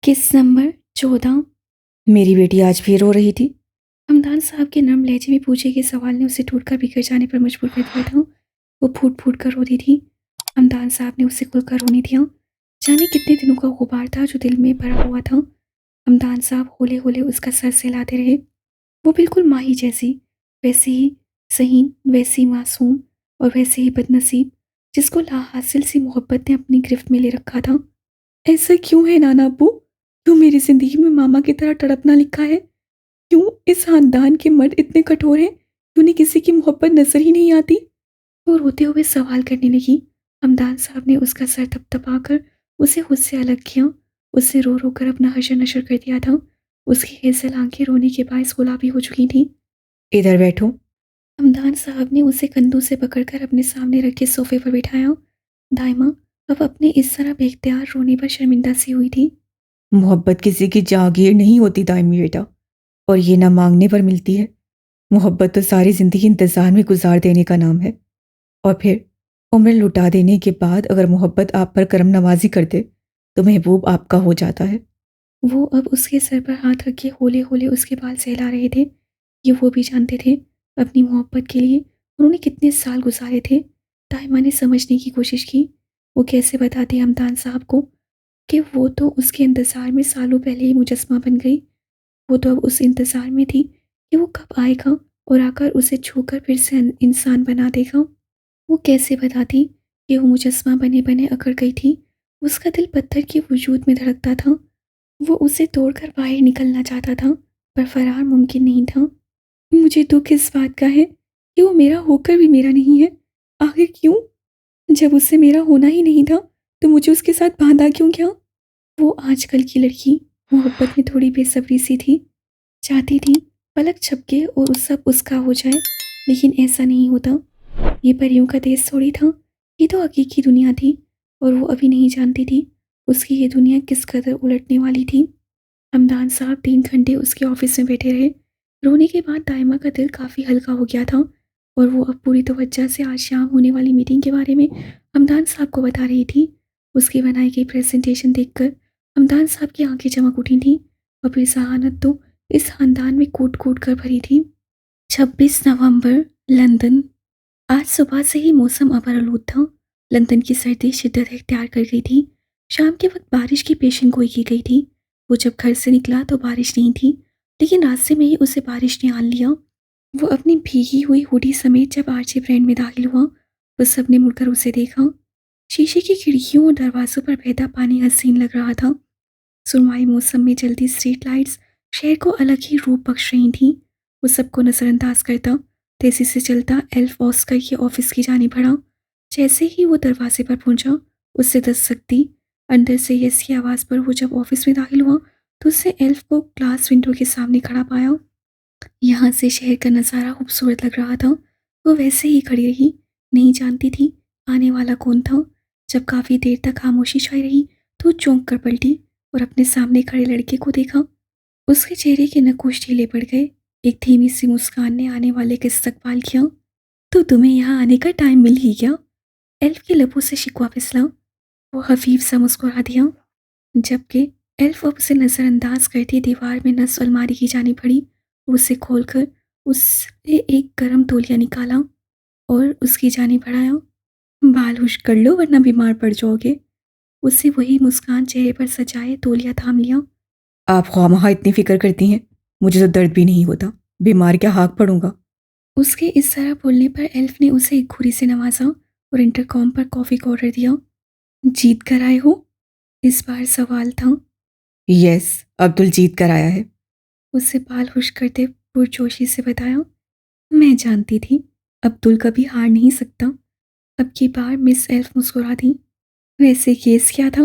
किस नंबर 14। मेरी बेटी आज फिर रो रही थी। हमदान साहब के नर्म लहजे में पूछे गए सवाल ने उसे टूटकर बिखर जाने पर मजबूर कर दिया था। वो फूट फूट कर रो रही थी। हमदान साहब ने उसे खुलकर रोने दिया। जाने कितने दिनों का गुबार था जो दिल में भरा हुआ था। हमदान साहब होले होले उसका सर सहलाते रहे। वो बिल्कुल माही जैसी, वैसे ही सहीन, वैसी मासूम और वैसे ही बदनसीब, जिसको लाहासिल सी मोहब्बत ने अपनी गिरफ्त में ले रखा था। ऐसा क्यों है नाना अब्बू? क्यों मेरी जिंदगी में मामा की तरह तड़पना लिखा है? क्यों इस खानदान के मर्द इतने कठोर हैं? क्यों उन्हें किसी की मोहब्बत नजर ही नहीं आती? वो रोते हुए सवाल करने लगी। हमदान साहब ने उसका सर थपथपाकर उसे खुद से अलग किया। उसने रो रो कर अपना हशर नशर कर दिया था। उसकी हेजल आंखें रोने के बायस गुलाबी हो चुकी थीं। इधर बैठो। हमदान साहब ने उसे कंधों से पकड़कर अपने सामने रखे सोफे पर बिठाया। दाइमा अब अपने इस तरह बेख्तियार रोने पर शर्मिंदा सी हुई थी। मोहब्बत किसी की जागीर नहीं होती दायमी बेटा, और ये ना मांगने पर मिलती है। मोहब्बत तो सारी जिंदगी इंतजार में गुजार देने का नाम है। और फिर उम्र लुटा देने के बाद अगर मोहब्बत आप पर करम नवाजी कर दे तो महबूब आपका हो जाता है। वो अब उसके सर पर हाथ रख के होले होले उसके बाल सहला रहे थे। ये वो भी जानते थे अपनी मोहब्बत के लिए उन्होंने कितने साल गुजारे थे। ताइमा ने समझने की कोशिश की। वो कैसे बताते हमदान साहब को कि वो तो उसके इंतज़ार में सालों पहले ही मुजस्मा बन गई। वो तो अब उस इंतज़ार में थी कि वो कब आएगा और आकर उसे छूकर फिर से इंसान बना देगा। वो कैसे बताती कि वो मुजस्मा बने बने अकड़ गई थी। उसका दिल पत्थर के वजूद में धड़कता था। वो उसे तोड़कर बाहर निकलना चाहता था, पर फरार मुमकिन नहीं था। मुझे दुख इस बात का है कि वो मेरा होकर भी मेरा नहीं है। आखिर क्यों? जब उससे मेरा होना ही नहीं था, तो मुझे उसके साथ बांधा क्यों गया? वो आजकल की लड़की मोहब्बत में थोड़ी बेसब्री सी थी। चाहती थी पलक झपके और उस सब उसका हो जाए, लेकिन ऐसा नहीं होता। ये परियों का देश थोड़ी था, ये तो हकीकी दुनिया थी। और वो अभी नहीं जानती थी उसकी ये दुनिया किस कदर उलटने वाली थी। हमदान साहब 3 घंटे उसके ऑफिस में बैठे रहे। रोने के बाद दाइमा का दिल काफ़ी हल्का हो गया था और वो अब पूरी तवज्जो से आज शाम होने वाली मीटिंग के बारे में हमदान साहब को बता रही थी। उसकी बनाई गई प्रेजेंटेशन देखकर हमदान साहब की आंखें चमक उठी थीं और फिर जहानत तो इस खानदान में कूट कूट कर भरी थी। 26 नवंबर, लंदन। आज सुबह से ही मौसम अबरआलूद था। लंदन की सर्दी शिद्दत इख्तियार कर गई थी। शाम के वक्त बारिश की पेशन गोई की गई थी। वो जब घर से निकला तो बारिश नहीं थी, लेकिन रास्ते में ही उसे बारिश ने आन लिया। वो अपनी भीगी हुई हुडी समेत जब आर्ची ब्रांड में दाखिल हुआ तो सबने मुड़कर उसे देखा। शीशे की खिड़कियों और दरवाजों पर बहता पानी हसीन लग रहा था। सुरमाई मौसम में जलती स्ट्रीट लाइट्स शहर को अलग ही रूप बख्श रही थीं। वो सबको नज़रअंदाज करता तेजी से चलता एल्फ ऑस्कर के ऑफिस की जाने बढ़ा। जैसे ही वो दरवाजे पर पहुंचा, उससे दस्तक दी। अंदर से यस की आवाज़ पर वो जब ऑफिस में दाखिल हुआ तो उसने एल्फ को ग्लास विंडो के सामने खड़ा पाया। यहाँ से शहर का नज़ारा खूबसूरत लग रहा था। वो वैसे ही खड़ी रही, नहीं जानती थी आने वाला कौन था। जब काफ़ी देर तक खामोशी छाई रही तो वो चौंक कर पलटी और अपने सामने खड़े लड़के को देखा। उसके चेहरे के नकुश ढीले पड़ गए। एक धीमी सी मुस्कान ने आने वाले का इस्तकबाल किया। तो तुम्हें यहाँ आने का टाइम मिल ही गया। एल्फ के लबों से शिकवा फिसला। वो हफीफ सा मुस्कुरा दिया, जबकि एल्फ अब उसे नज़रअंदाज करती दीवार में नस अलमारी की जानी पड़ी। उसे खोलकर उसने एक गर्म तौलिया निकाला और उसकी जानी बढ़ाया। बाल हुश कर लो वरना बीमार पड़ जाओगे। उसे वही मुस्कान चेहरे पर सजाए तौलिया थाम लिया। आप ख्वामहा इतनी फिक्र करती हैं, मुझे तो दर्द भी नहीं होता। बीमार क्या हाँक पड़ूंगा। उसके इस तरह बोलने पर एल्फ ने उसे एक घूरी से नवाजा और इंटरकॉम पर कॉफ़ी का ऑर्डर दिया। जीत कर आए हो? इस बार सवाल था। यस, अब्दुल जीत कर आया है। उसे बाल खुश करते पुरजोशी से बताया। मैं जानती थी अब्दुल कभी हार नहीं सकता। अब की बार मिस एल्फ मुस्कुरा दी। वैसे केस क्या था?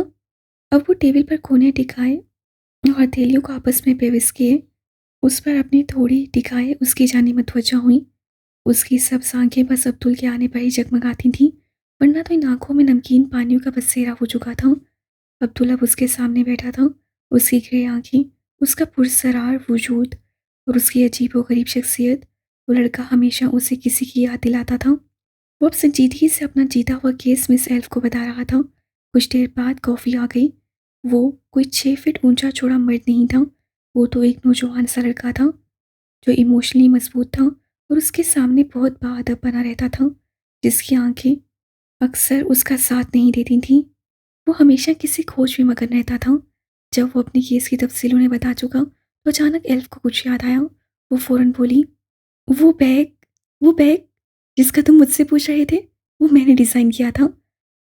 अब वो टेबल पर कोने टिकाए और हथेलियों को आपस में पेविस किए। उस पर अपनी थोड़ी टिकाए उसकी जाने मतवजा हुई। उसकी सब आंखें बस अब्दुल के आने पर ही जगमगाती थीं, वरना तो इन आंखों में नमकीन पानियों का बसेरा हो चुका था। अब्दुल अब उसके सामने बैठा था। उसकी ग्रे आंखें, उसका पुरस्रार वजूद और उसकी अजीबोगरीब शख्सियत। वो लड़का हमेशा उसे किसी की याद दिलाता था। वो अब संजीदगी से अपना जीता हुआ केस मिस एल्फ को बता रहा था। कुछ देर बाद कॉफ़ी आ गई। वो कोई 6 फीट ऊंचा चौड़ा मर्द नहीं था। वो तो एक नौजवान सा लड़का था जो इमोशनली मजबूत था और उसके सामने बहुत बाअदब बना रहता था, जिसकी आंखें अक्सर उसका साथ नहीं देती थीं। वो हमेशा किसी खोज में मगन रहता था। जब वो अपने केस की तफसील उन्हें बता चुका तो अचानक एल्फ को कुछ याद आया। वो फौरन बोली, वो बैग वो बैग जिसका तुम मुझसे पूछ रहे थे, वो मैंने डिज़ाइन किया था।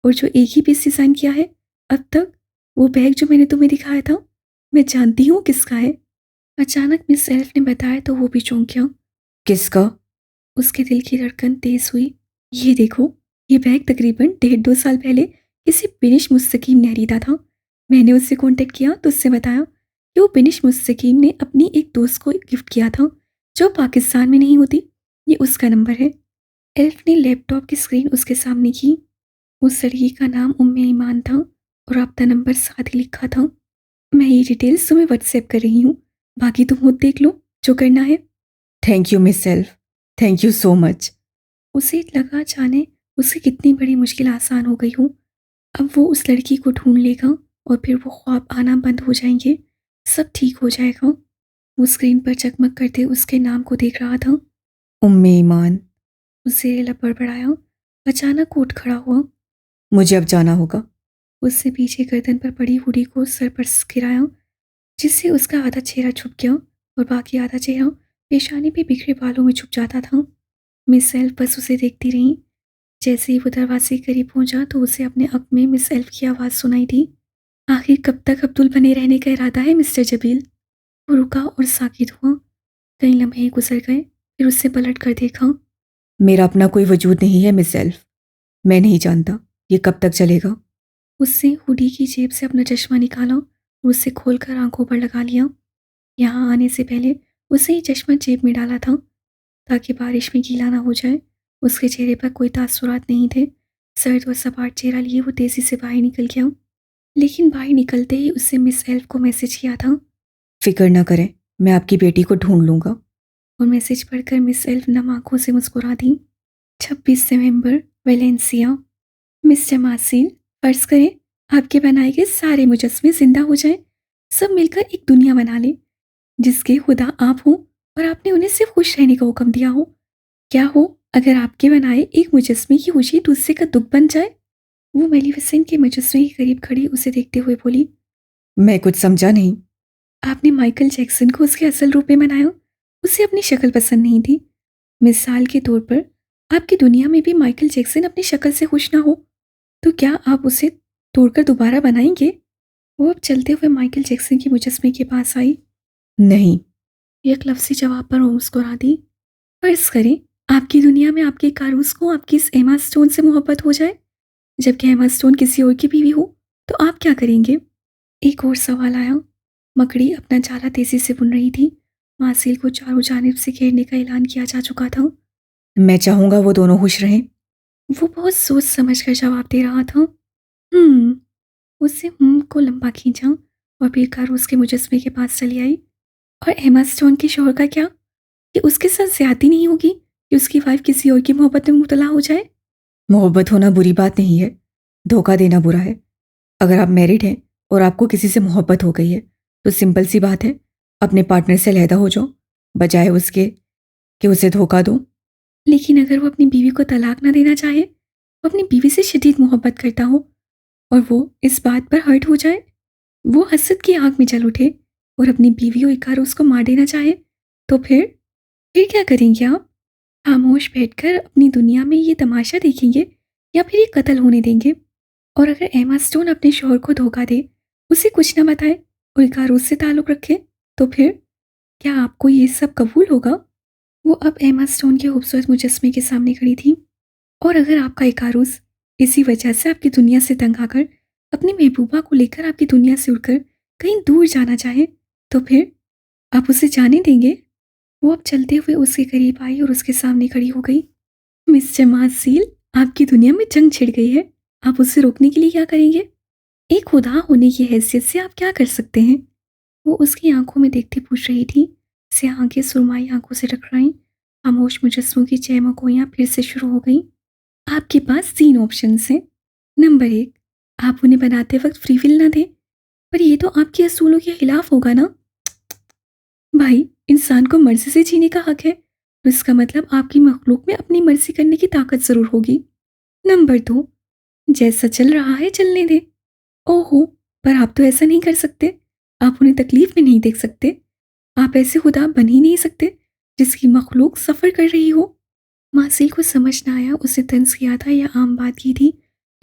और जो एक ही पीस डिज़ाइन किया है अब तक, वो बैग जो मैंने तुम्हें दिखाया था, मैं जानती हूँ किसका है। अचानक मिस एल्फ ने बताया तो वो भी चौंक गया। किसका? उसके दिल की धड़कन तेज हुई। ये देखो, ये बैग तकरीबन 1.5-2 साल पहले किसी बिनिश मुस्तकीम ने खरीदा था। मैंने उससे कांटेक्ट किया तो उससे बताया कि वो बिनिश मुस्तकीम ने अपनी एक दोस्त को गिफ्ट किया था जो पाकिस्तान में नहीं होती। ये उसका नंबर है। एल्फ ने लैपटॉप की स्क्रीन उसके सामने की। उस लड़की का नाम उम्मे ईमान था और राब्ता नंबर साथ ही लिखा था। मैं ये डिटेल्स तुम्हें व्हाट्सएप कर रही हूँ, बाकी तुम खुद देख लो जो करना है। Thank you miss self, thank you so much. उसे लगा जाने उसकी कितनी बड़ी मुश्किल आसान हो गई हो। अब वो उस लड़की को ढूंढ लेगा और फिर वो ख्वाब आना बंद हो जाएंगे। सब ठीक हो जाएगा। वो स्क्रीन पर चकमक करते उसके नाम को देख रहा था। उम्मे ईमान। उसे लड़बड़ाया। अचानक वो उठ खड़ा हुआ। मुझे अब जाना होगा। उससे पीछे गर्दन पर पड़ी हुडी को सर पर गिराया, जिससे उसका आधा चेहरा छुप गया और बाकी आधा चेहरा पेशानी पे बिखरे बालों में छुप जाता था। मिस एल्फ बस उसे देखती रही। जैसे ही वो दरवाजे के करीब पहुंचा तो उसे अपने अक में मिस एल्फ की आवाज़ सुनाई दी। आखिर कब तक अब्दुल बने रहने का इरादा है मिस्टर जबील? वो रुका और साकित हुआ। कई लम्हे गुजर गए, फिर उससे पलट कर देखा। मेरा अपना कोई वजूद नहीं है मिस सेल्फ। मैं नहीं जानता ये कब तक चलेगा। उससे हुडी की जेब से अपना चश्मा निकाला और उसे खोलकर आंखों पर लगा लिया। यहाँ आने से पहले उसे ये चश्मा जेब में डाला था ताकि बारिश में गीला ना हो जाए। उसके चेहरे पर कोई तासुरात नहीं थे। सर्द और सपाट चेहरा लिए वो तेजी से बाहर निकल गया। लेकिन बाहर निकलते ही उससे मिस एल्फ को मैसेज किया था। फिक्र ना करें, मैं आपकी बेटी को ढूंढ लूंगा। और मैसेज पढ़कर मिस एल्फ नम आंखों से मुस्कुरा दी। 26 सितंबर, वेलेंसिया। मिस्टर मार्सिल, फर्ज करें आपके बनाए गए सारे मुजस्मे जिंदा हो जाएं, सब मिलकर एक दुनिया बना लें जिसके खुदा आप हों और आपने उन्हें सिर्फ खुश रहने का हुक्म दिया हो। क्या हो अगर आपके बनाए एक मुजस्मे की खुशी दूसरे का दुख बन जाए? वो मेलिफिसेंट के मुजस्मे के करीब खड़ी उसे देखते हुए बोली, मैं कुछ समझा नहीं। आपने माइकल जैक्सन को उसके असल रूप में बनाया। उसे अपनी शक्ल पसंद नहीं थी। मिसाल के तौर पर आपकी दुनिया में भी माइकल जैक्सन अपनी शक्ल से खुश ना हो तो क्या आप उसे तोड़कर दोबारा बनाएंगे? वो अब चलते हुए माइकल जैक्सन के मुजस्मे के पास आई। नहीं। एक लफ्ज़ी जवाब पर वो मुस्कुरा दी। फर्ज करें आपकी दुनिया में आपके कारूस को आपकी इस एमा स्टोन से मोहब्बत हो जाए, जबकि एमा स्टोन किसी और की बीवी हो, तो आप क्या करेंगे? एक और सवाल आया। मकड़ी अपना जाला तेजी से बुन रही थी। मासिल को चारों जानिब से घेरने का ऐलान किया जा चुका था। मैं चाहूंगा वो दोनों खुश रहें। वो बहुत सोच समझ कर जवाब दे रहा था। हम्म। उससे को लंबा खींचा और फिर कारूस के मुजस्मे के पास चली आई। और एमा स्टोन के शोहर का क्या? कि उसके साथ ज्यादती नहीं होगी कि उसकी वाइफ किसी और की मोहब्बत में मुबतला हो जाए? मोहब्बत होना बुरी बात नहीं है, धोखा देना बुरा है। अगर आप मैरिड हैं और आपको किसी से मोहब्बत हो गई है तो सिंपल सी बात है, अपने पार्टनर से अलहदा हो जाओ, बजाय उसके कि उसे धोखा दो। लेकिन अगर वो अपनी बीवी को तलाक ना देना चाहे, वो अपनी बीवी से शदीद मोहब्बत करता हो और वो इस बात पर हर्ट हो जाए, वो हसद की आग में जल उठे और अपनी बीवी और इकारूस को मार देना चाहे, तो फिर क्या करेंगे आप? खामोश बैठकर अपनी दुनिया में ये तमाशा देखेंगे या फिर ये कत्ल होने देंगे? और अगर एमा स्टोन अपने शोहर को धोखा दे, उसे कुछ ना बताए और इकारूस से ताल्लुक रखे, तो फिर क्या आपको ये सब कबूल होगा? वो अब एमा स्टोन के खूबसूरत मुजस्मे के सामने खड़ी थी। और अगर आपका इकारूस इसी वजह से आपकी दुनिया से तंग आकर अपनी महबूबा को लेकर आपकी दुनिया से उड़कर कहीं दूर जाना चाहे, तो फिर आप उसे जाने देंगे? वो अब चलते हुए उसके करीब आई और उसके सामने खड़ी हो गई। मिस्टर मार्सील, आपकी दुनिया में जंग छिड़ गई है। आप उसे रोकने के लिए क्या करेंगे? एक खुदा होने की हैसियत से आप क्या कर सकते हैं? वो उसकी आंखों में देखती पूछ रही थी। स्याह आंखें सुरमाई आंखों से टकराईं। खामोश मुजस्मों की चहमकोइयां फिर से शुरू हो गईं। आपके पास 3 ऑप्शंस हैं। नंबर 1, आप उन्हें बनाते वक्त फ्री विल ना दें। पर ये तो आपके असूलों के खिलाफ होगा ना? भाई, इंसान को मर्ज़ी से जीने का हक है, तो इसका मतलब आपकी मखलूक में अपनी मर्ज़ी करने की ताकत ज़रूर होगी। नंबर 2, जैसा चल रहा है चलने दें। ओहो! पर आप तो ऐसा नहीं कर सकते। आप उन्हें तकलीफ़ में नहीं देख सकते। आप ऐसे खुदा बन ही नहीं सकते, जिसकी मखलूक सफ़र कर रही हो। मासिल को समझ ना आया उसे तंज़ किया था या आम बात की थी,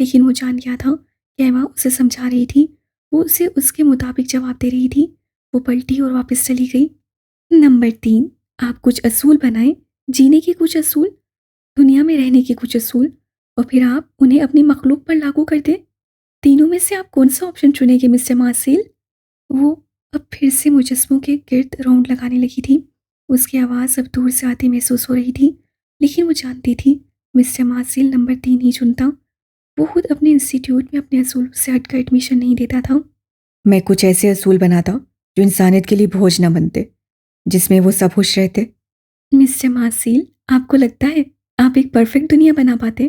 लेकिन वो जान गया था कि एमा उसे समझा रही थी। वो उसे उसके मुताबिक जवाब दे रही थी। वो पलटी और वापस चली गई। नंबर 3, आप कुछ असूल बनाएँ, जीने के कुछ असूल, दुनिया में रहने के कुछ असूल, और फिर आप उन्हें अपनी मखलूक पर लागू कर दें। तीनों में से आप कौन-सा ऑप्शन चुनेंगे मिस्टर मार्सेल? वो अब फिर से मुजस्समों के गिर्द राउंड लगाने लगी थी। उसकी आवाज़ अब दूर से आती महसूस हो रही थी, लेकिन वो जानती थी मिस्टर मार्सेल नंबर 3 ही चुनता। वो खुद अपने इंस्टीट्यूट में अपने असूल से हटकर एडमिशन नहीं देता था। मैं कुछ ऐसे असूल बनाता जो इंसानियत के लिए बोझ ना बनते, जिसमें वो सब खुश रहते। मिस्टर मार्सेल, आपको लगता है आप एक परफेक्ट दुनिया बना पाते?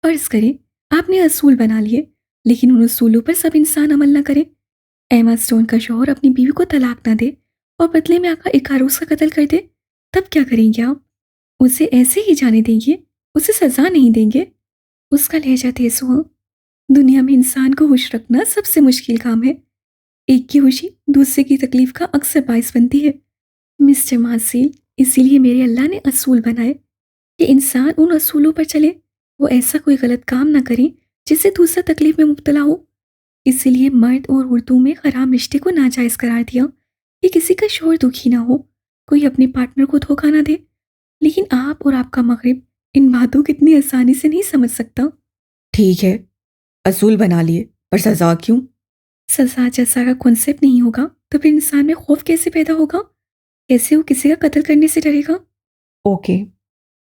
फ़र्ज़ करें आपने असूल बना लिए, लेकिन उन असूलों पर सब इंसान अमल ना करें। एमा स्टोन का शौहर अपनी बीवी को तलाक ना दे और बदले में आका इकारूस का कत्ल कर दे, तब क्या करेंगे आप? उसे ऐसे ही जाने देंगे? उसे सज़ा नहीं देंगे? उसका लहजा तेज़ हुआ। दुनिया में इंसान को खुश रखना सबसे मुश्किल काम है। एक की खुशी दूसरे की तकलीफ का अक्सर बायस बनती है। मिस्टर मार्सेल, इसीलिए मेरे अल्लाह ने असूल बनाए कि इंसान उन असूलों पर चले। वो ऐसा कोई गलत काम ना करे जिससे दूसरा तकलीफ में मुब्तला हो। इसीलिए मर्द और उर्दू में हराम रिश्ते को नाजायज़ करार दिया कि किसी का शौहर दुखी ना हो, कोई अपने पार्टनर को धोखा ना दे। लेकिन आप और आपका मगरिब इन बातों को इतनी आसानी से नहीं समझ सकता। ठीक है, असूल बना लिए, पर सज़ा क्यों? सज़ा जज़ा का कॉन्सेप्ट नहीं होगा तो फिर इंसान में खौफ कैसे पैदा होगा? कैसे वो किसी का कत्ल करने से डरेगा? ओके,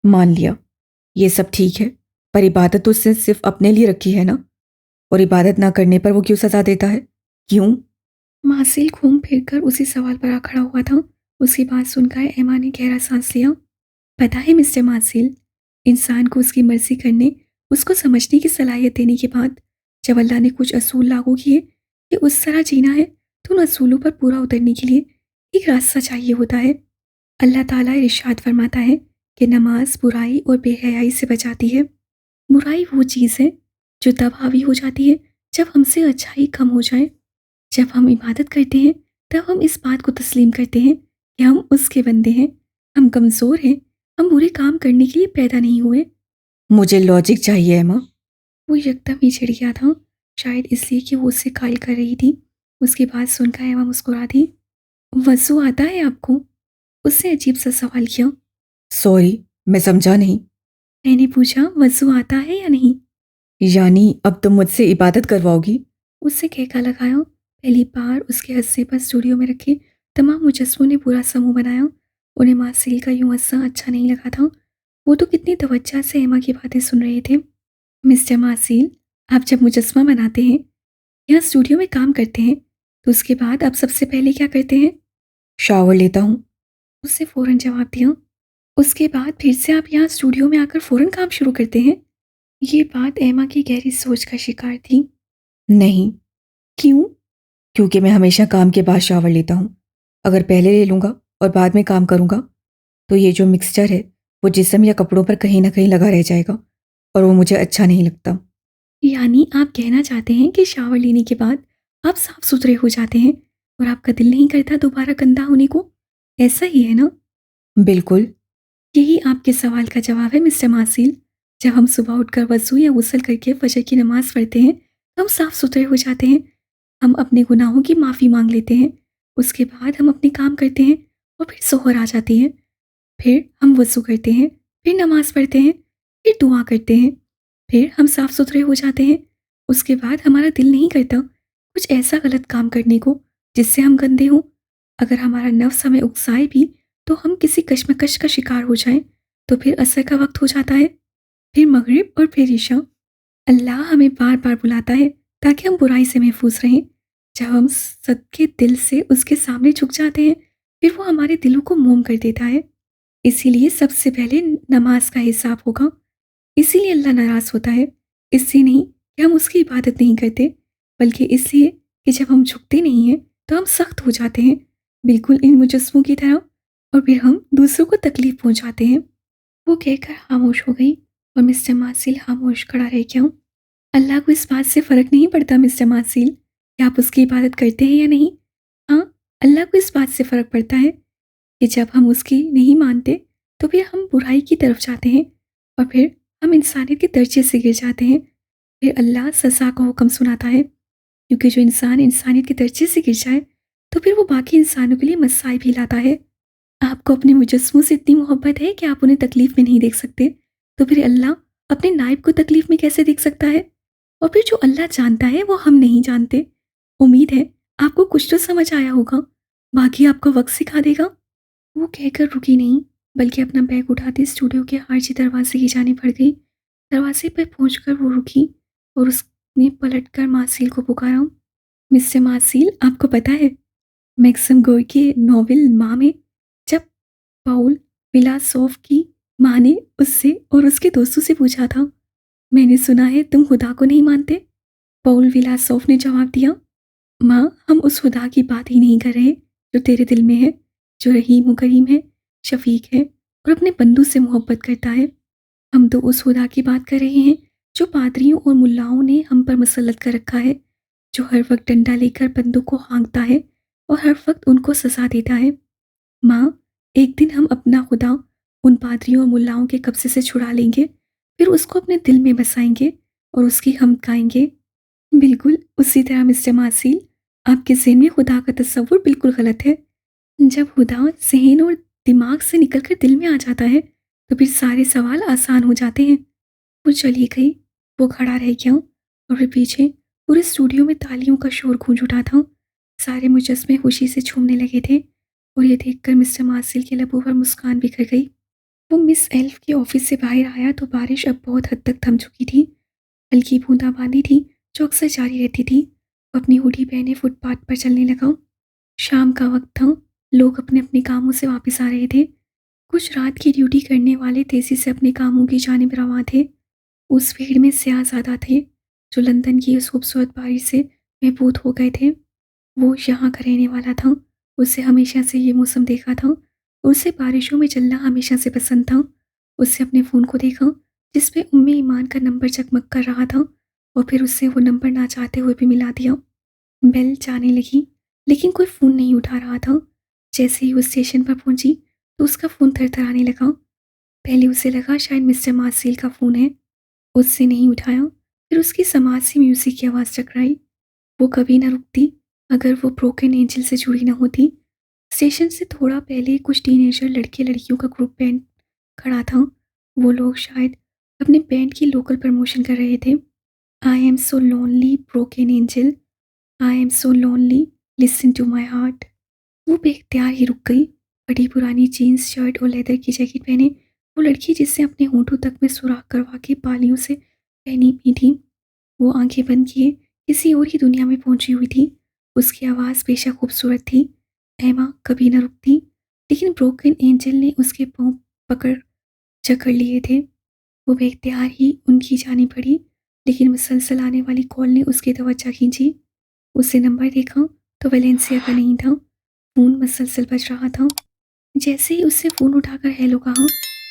मान लिया। ये सब ठीक है, पर इबादत तो उसने सिर्फ अपने लिए रखी है ना? और इबादत ना करने पर वो क्यों सज़ा देता है? क्यों? मासिल घूम फिर कर उसी सवाल पर आ खड़ा हुआ था। उसकी बात सुनकर एमा ने गहरा सांस लिया। पता है मिस्टर मासिल, इंसान को उसकी मर्जी करने, उसको समझने की सलाहियत देने के बाद जब अल्लाह ने कुछ असूल लागू किए कि उस तरह जीना है, तो उन असूलों पर पूरा उतरने के लिए एक रास्ता चाहिए होता है। अल्लाह ताला इरशाद फरमाता है कि नमाज बुराई और बेहयाई से बचाती है। बुराई वो चीज़ है जो तब हावी हो जाती है जब हमसे अच्छाई कम हो जाए। जब हम इबादत करते हैं, तब हम इस बात को तस्लीम करते हैं कि हम उसके बंदे हैं, हम कमज़ोर हैं, हम बुरे काम करने के लिए पैदा नहीं हुए। मुझे लॉजिक चाहिए एमा। वो एकदम ही चिढ़ गया था, शायद इसलिए कि वो उससे कायल कर रही थी। उसकी बात सुनकर एमा मुस्कुरा दी। वज़ू आता है आपको? उसने अजीब सा सवाल किया। सॉरी, मैं समझा नहीं। मैंने पूछा वज़ू आता है या नहीं? यानी अब तुम मुझसे इबादत करवाओगी? उससे कहका लगाया। पहली बार उसके हंसने पर स्टूडियो में रखे तमाम मुजस्मों ने बुरा समूह बनाया। उन्हें मासिल का यूं हंसना अच्छा नहीं लगा था। वो तो कितनी तवज्जो से एमा की बातें सुन रहे थे। मिस्टर मासिल, आप जब मुजस्मा बनाते हैं, यहाँ स्टूडियो में काम करते हैं, तो उसके बाद आप सबसे पहले क्या करते हैं? शावर लेता हूँ। उसने फ़ौरन जवाब दिया। उसके बाद फिर से आप यहाँ स्टूडियो में आकर फ़ौरन काम शुरू करते हैं? ये बात एमा की गहरी सोच का शिकार थी। नहीं, क्यों? क्योंकि मैं हमेशा काम के बाद शावर लेता हूँ। अगर पहले ले लूँगा और बाद में काम करूँगा, तो ये जो मिक्सचर है, वो जिस्म या कपड़ों पर कहीं न कहीं लगा रह जाएगा और वो मुझे अच्छा नहीं लगता। यानी आप कहना चाहते हैं कि शावर लेने के बाद आप साफ सुथरे हो जाते हैं और आपका दिल नहीं करता दोबारा गंदा होने को? ऐसा ही है ना? बिल्कुल। यही आपके सवाल का जवाब है मिस्टर मासिल। जब हम सुबह उठकर वज़ू या गुस्ल करके फजर की नमाज़ पढ़ते हैं, तो हम साफ सुथरे हो जाते हैं। हम अपने गुनाहों की माफ़ी मांग लेते हैं। उसके बाद हम अपने काम करते हैं और फिर सोहर आ जाती है। फिर हम वज़ू करते हैं, फिर नमाज़ पढ़ते हैं, फिर दुआ करते हैं, फिर हम साफ सुथरे हो जाते हैं। उसके बाद हमारा दिल नहीं करता कुछ ऐसा गलत काम करने को जिससे हम गंदे हों। अगर हमारा नफ्स हमें उकसाए भी तो हम किसी कश्मकश का शिकार हो जाएं, तो फिर असर का वक्त हो जाता है, फिर मगरिब और फिर ईशा। अल्लाह हमें बार बार बुलाता है ताकि हम बुराई से महफूज रहें। जब हम सदके दिल से उसके सामने झुक जाते हैं, फिर वो हमारे दिलों को मोम कर देता है। इसीलिए सबसे पहले नमाज का हिसाब होगा। इसीलिए अल्लाह नाराज़ होता है। इससे नहीं कि हम उसकी इबादत नहीं करते, बल्कि इसलिए कि जब हम झुकते नहीं हैं तो हम सख्त हो जाते हैं, बिल्कुल इन मुजस्मों की तरह, और फिर हम दूसरों को तकलीफ पहुंचाते हैं। वो कहकर खामोश हो गई और मिस्टर मार्सिल खामोश खड़ा रह गया। अल्लाह को इस बात से फ़र्क नहीं पड़ता मिस्टर मार्सिल कि आप उसकी इबादत करते हैं या नहीं। हाँ, अल्लाह को इस बात से फ़र्क पड़ता है कि जब हम उसकी नहीं मानते तो फिर हम बुराई की तरफ जाते हैं और फिर हम इंसानियत के दर्जे से गिर जाते हैं। फिर अल्लाह सज़ा का हुक्म सुनाता है, क्योंकि जो इंसान इंसानियत के दर्जे से गिर जाए तो फिर वो बाकी इंसानों के लिए मसाइब भी लाता है। आपको अपने मुजस्समों से इतनी मोहब्बत है कि आप उन्हें तकलीफ़ में नहीं देख सकते, तो फिर अल्लाह अपने नाइब को तकलीफ़ में कैसे देख सकता है? और फिर जो अल्लाह जानता है वो हम नहीं जानते। उम्मीद है आपको कुछ तो समझ आया होगा, बाकी आपको वक़्त सिखा देगा। वो कहकर रुकी नहीं, बल्कि अपना बैग उठाते स्टूडियो के आरजी दरवाज़े की जानिब बढ़ गई। दरवाज़े पर पहुँचकर वो रुकी और उसने पलटकर मार्सिल को पुकारा। मिस्टर मार्सिल, आपको पता है, मैक्सिम गोर्की के नॉवेल माँ में जब पाउल विलासोफ की माँ ने उससे और उसके दोस्तों से पूछा था, मैंने सुना है तुम खुदा को नहीं मानते? पाउल विलासोफ ने जवाब दिया, माँ, हम उस खुदा की बात ही नहीं कर रहे जो तेरे दिल में है, जो रहीम व करीम है, शफीक है और अपने बंदू से मोहब्बत करता है। हम तो उस खुदा की बात कर रहे हैं जो पादरियों और मुल्लाओं ने हम पर मुसल्लत कर रखा है, जो हर वक्त डंडा लेकर बंदों को हाँकता है और हर वक्त उनको सजा देता है। माँ, एक दिन हम अपना खुदा उन पादरियों और मुल्लाओं के कब्ज़े से छुड़ा लेंगे, फिर उसको अपने दिल में बसाएँगे और उसकी हमद गाएँगे। बिल्कुल उसी तरह मिस्टर मार्सिल, आपके ज़हन में खुदा का तसव्वुर बिल्कुल गलत है। जब खुदा ज़हन और दिमाग से निकल कर दिल में आ जाता है, तो फिर सारे सवाल आसान हो जाते हैं। वो चली गई, वो खड़ा रह गया और फिर पीछे पूरे स्टूडियो में तालियों का शोर गूंज उठा था। सारे मुजस्मे खुशी से झूमने लगे थे और ये देखकर मिस्टर मार्सिल के लबों पर मुस्कान बिखर गई। वो मिस एल्फ के ऑफिस से बाहर आया तो बारिश अब बहुत हद तक थम चुकी थी। हल्की बूंदाबांदी थी जो अक्सर जारी रहती थी। वो अपनी हुडी पहने फुटपाथ पर चलने लगा। शाम का वक्त था, लोग अपने अपने कामों से वापस आ रहे थे। कुछ रात की ड्यूटी करने वाले तेजी से अपने कामों की जानिब रवां थे। उस भीड़ में सियाहज़ादा थे, जो लंदन की उस खूबसूरत बारिश से महबूद हो गए थे। वो यहाँ का रहने वाला था, उससे हमेशा से ये मौसम देखा था, और उसे बारिशों में चलना हमेशा से पसंद था। उसने अपने फ़ोन को देखा, जिस पे उम्मे ईमान का नंबर चकमक कर रहा था, और फिर उससे वो नंबर ना चाहते हुए भी मिला दिया। बेल जाने लगी, लेकिन कोई फ़ोन नहीं उठा रहा था। जैसे ही वो स्टेशन पर पहुंची, तो उसका फ़ोन थरथराने लगा। पहले उसे लगा शायद मिस्टर मार्सिल का फ़ोन है। उससे नहीं उठाया, फिर उसकी समाज से म्यूज़िक की आवाज़ टकराई। वो कभी ना रुकती अगर वो ब्रोकन एंजल से जुड़ी ना होती। स्टेशन से थोड़ा पहले कुछ टीनेजर लड़के लड़कियों का ग्रुप बैंड खड़ा था। वो लोग शायद अपने बैंड की लोकल प्रमोशन कर रहे थे। I am so lonely broken angel, I am so lonely, listen to my heart. वो बेख्तियार ही रुक गई। बड़ी पुरानी जीन्स शर्ट और लेदर की जैकेट पहने वो लड़की, जिससे अपने होंठों तक में सुराख करवा के बालियों से पहनी हुई थी, वो आंखें बंद किए किसी और ही दुनिया में पहुंची हुई थी। उसकी आवाज़ बेशक खूबसूरत थी, एमा कभी न रुकती, लेकिन ब्रोकन एंजल ने उसके पाँव पकड़ जकड़ लिए थे। वो बेख्तियार ही उनकी जानी पड़ी, लेकिन मुसलसल आने वाली कॉल ने उसकी तवज्जो खींची। उसने नंबर देखा तो वैलेंसिया का नहीं था। फ़ोन मुसलसल बज रहा था। जैसे ही उसने फ़ोन उठाकर हेलो कहा,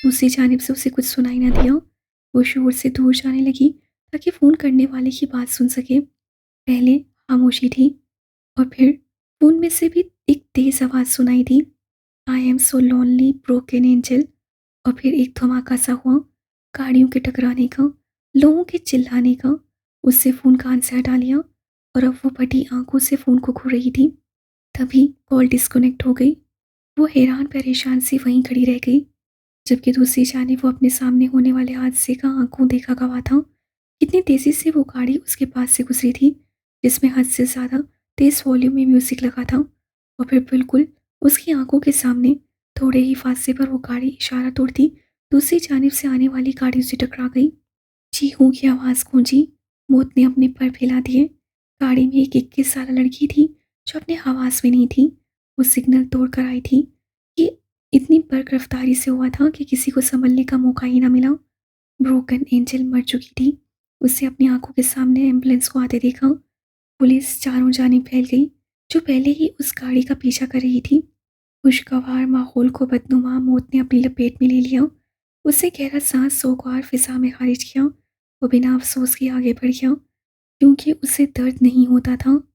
दूसरी जानिब से उसे कुछ सुनाई ना दिया। वो शोर से दूर जाने लगी ताकि फ़ोन करने वाले की बात सुन सके। पहले खामोशी थी और फिर फ़ोन में से भी एक तेज़ आवाज़ सुनाई दी, I am so lonely broken angel. और फिर एक धमाका सा हुआ, गाड़ियों के टकराने का, लोगों के चिल्लाने का। उससे फ़ोन कान से हटा लिया और अब वो फटी आंखों से फ़ोन को घूर रही थी। तभी कॉल डिस्कनेक्ट हो गई। वो हैरान परेशान सी वहीं खड़ी रह गई, जबकि दूसरी जानिब वो अपने सामने होने वाले हादसे का आंखों देखा गवाह था। कितनी तेज़ी से वो गाड़ी उसके पास से गुजरी थी, जिसमें हद से ज़्यादा तेज़ वॉल्यूम में म्यूज़िक लगा था, और फिर बिल्कुल उसकी आंखों के सामने थोड़े ही फासले पर वो गाड़ी इशारा तोड़ती दूसरी जानिब से आने वाली गाड़ियों से टकरा गई। चीखों की आवाज़ गूंजी। मौत ने अपने पर फैला दिए। गाड़ी में एक 21 साल लड़की थी जो अपने हवास में नहीं थी। वो सिग्नल तोड़कर आई थी कि इतनी बर्क रफ्तारी से हुआ था कि किसी को संभलने का मौका ही ना मिला। ब्रोकन एंजल मर चुकी थी। उसे अपनी आंखों के सामने एम्बुलेंस को आते देखा। पुलिस चारों जानिब फैल गई, जो पहले ही उस गाड़ी का पीछा कर रही थी। खुशगवार माहौल को बदनुमा मौत ने अपनी लपेट में ले लिया। उससे गहरा सांस सोगवार फिजा में खारिज किया। वो बिना अफसोस के आगे बढ़ गया, क्योंकि उसे दर्द नहीं होता था,